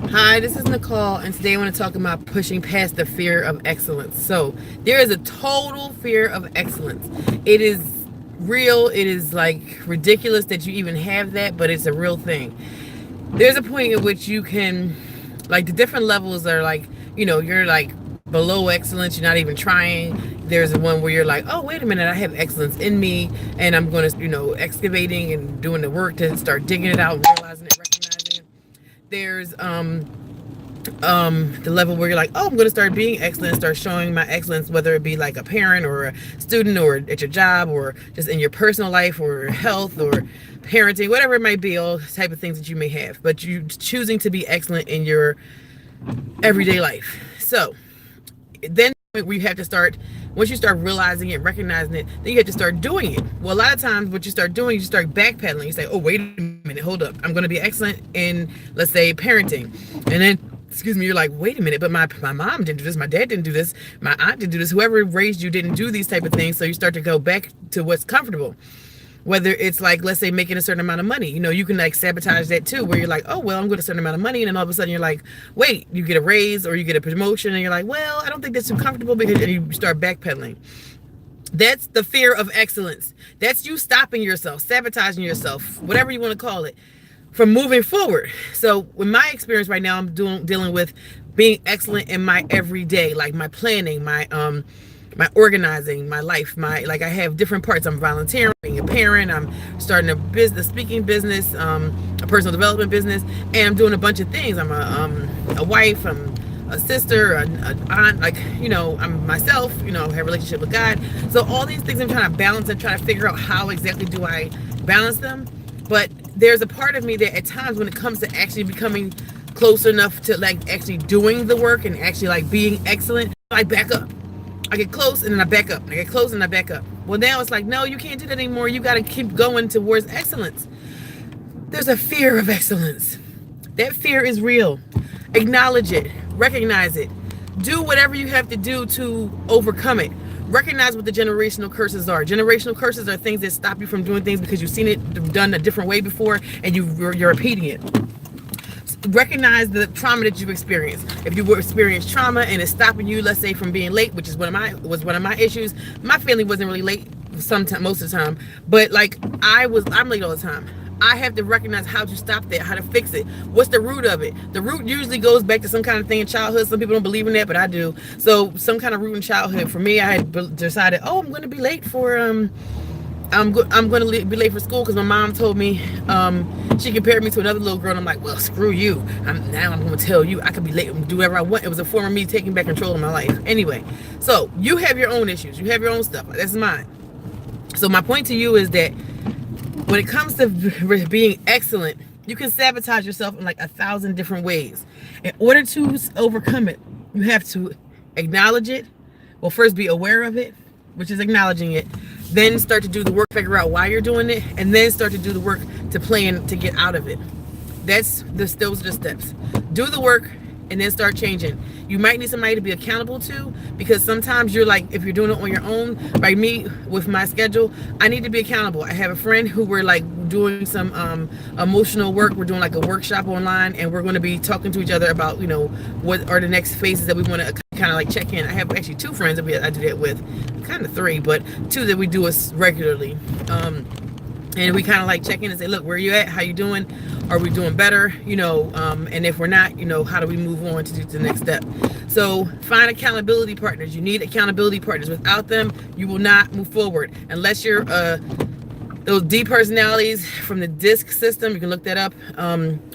Hi, this is Nicole, and today I want to talk about pushing past the fear of excellence. So, there is a total fear of excellence. It is real, it is like ridiculous that you even have that, but it's a real thing. There's a point at which you can, like, the different levels are like, you're like below excellence, you're not even trying. There's one where you're like, oh, wait a minute, I have excellence in me, and I'm going to, excavating and doing the work to start digging it out, realizing it, recognizing it. There's the level where you're like, oh, I'm going to start being excellent, start showing my excellence, whether it be like a parent or a student or at your job or just in your personal life or health or parenting, whatever it might be, all type of things that you may have, but you choosing to be excellent in your everyday life. So then we have to start, once you start realizing it, recognizing it, then you have to start doing it. Well, a lot of times what you start doing, you start backpedaling. You say, oh, wait a minute, hold up, I'm going to be excellent in, let's say, parenting. And then, excuse me, you're like, wait a minute, but my mom didn't do this, my dad didn't do this, my aunt didn't do this, whoever raised you didn't do these type of things. So you start to go back to what's comfortable. Whether it's like, let's say, making a certain amount of money, you can like sabotage that too, where you're like, oh, well, I'm going to a certain amount of money. And then all of a sudden you're like, wait, you get a raise or you get a promotion and you're like, well, I don't think that's too comfortable, because and you start backpedaling. That's the fear of excellence. That's you stopping yourself, sabotaging yourself, whatever you want to call it, from moving forward. So in my experience right now, I'm dealing with being excellent in my everyday, like my planning, my organizing, my life, I have different parts. I'm volunteering, being a parent, I'm starting a speaking business, a personal development business, and I'm doing a bunch of things. I'm a wife, I'm a sister, an aunt, I'm myself, have a relationship with God. So all these things I'm trying to balance and trying to figure out how exactly do I balance them. But there's a part of me that at times when it comes to actually becoming close enough to like actually doing the work and actually like being excellent, I back up. I get close and then I back up. I get close and I back up. Well, now it's like, no, you can't do that anymore. You got to keep going towards excellence. There's a fear of excellence. That fear is real. Acknowledge it. Recognize it. Do whatever you have to do to overcome it. Recognize what the generational curses are. Generational curses are things that stop you from doing things because you've seen it done a different way before and you're repeating it. Recognize the trauma that you've experienced. If you experienced trauma and it's stopping you, let's say, from being late, which is one of my issues. My family wasn't really late sometimes, most of the time, but like I'm late all the time. I have to recognize how to stop that, how to fix it. What's the root of it? The root usually goes back to some kind of thing in childhood. Some people don't believe in that, but I do. So some kind of root in childhood. For me, I had decided, oh, I'm going to be late for I'm going to be late for school because my mom told me she compared me to another little girl, and I'm like, well, screw you. Now I'm going to tell you I could be late and do whatever I want. It was a form of me taking back control of my life. Anyway, so you have your own issues. You have your own stuff. That's mine. So my point to you is that when it comes to being excellent, you can sabotage yourself in like 1,000 different ways. In order to overcome it, you have to acknowledge it. Well, first be aware of it, which is acknowledging it. Then start to do the work, figure out why you're doing it, and then start to do the work to plan to get out of it. Those are the steps. Do the work and then start changing. You might need somebody to be accountable to, because sometimes you're like, if you're doing it on your own, like me with my schedule, I need to be accountable. I have a friend who we're like doing some emotional work. We're doing like a workshop online, and we're going to be talking to each other about, what are the next phases that we want to kind of like check in. I have actually 2 friends that I do that with, kind of 3, but 2 that we do us regularly. And we kind of like check in and say, look, where are you at? How you doing? Are we doing better? And if we're not, how do we move on to do the next step? So find accountability partners. You need accountability partners. Without them, you will not move forward. Unless you're those D personalities from the DISC system. You can look that up.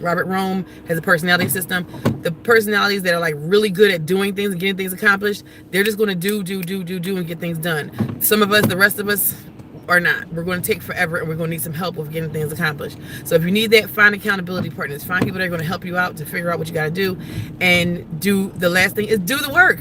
Robert Rome has a personality system. The personalities that are like really good at doing things and getting things accomplished, they're just going to do and get things done. Some of us, the rest of us, are not. We're going to take forever, and we're going to need some help with getting things accomplished. So if you need that, find accountability partners. Find people that are going to help you out to figure out what you got to do. And the last thing is do the work.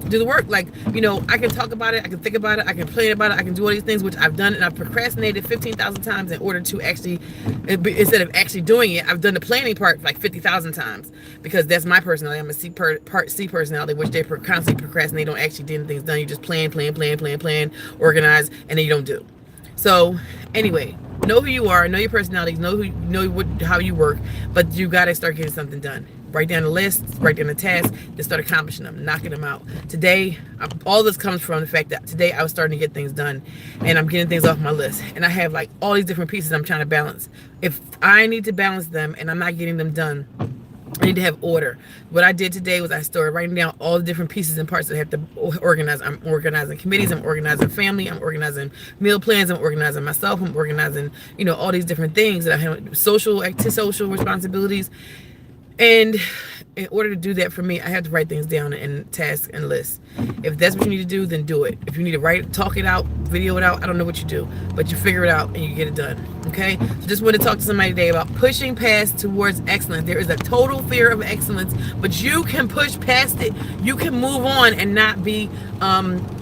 Do the work. Like, I can talk about it, I can think about it, I can plan about it, I can do all these things, which I've done, and I've procrastinated 15,000 times in order to actually, instead of actually doing it, I've done the planning part like 50,000 times, because that's my personality. I'm a part C personality, which they constantly procrastinate on actually getting things done. You just plan, organize, and then you don't do. So anyway, know who you are, know your personalities, know how you work, but you got to start getting something done. Write down the list, write down the tasks, then start accomplishing them, knocking them out. Today, all this comes from the fact that today I was starting to get things done, and I'm getting things off my list. And I have like all these different pieces I'm trying to balance. If I need to balance them and I'm not getting them done, I need to have order. What I did today was I started writing down all the different pieces and parts that I have to organize. I'm organizing committees, I'm organizing family, I'm organizing meal plans, I'm organizing myself, I'm organizing, all these different things that I have, social responsibilities. And in order to do that for me, I have to write things down in tasks and lists. If that's what you need to do, then do it. If you need to talk it out, video it out, I don't know what you do, but you figure it out and you get it done. Okay? So just want to talk to somebody today about pushing past towards excellence. There is a total fear of excellence, but you can push past it. You can move on and not be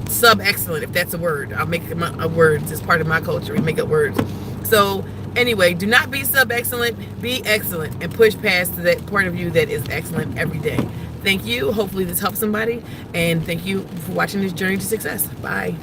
sub-excellent, if that's a word. I'll make a word. It's part of my culture. We make up words. So anyway, do not be sub-excellent, be excellent, and push past to that part of you that is excellent every day. Thank you. Hopefully this helps somebody, and thank you for watching this journey to success. Bye.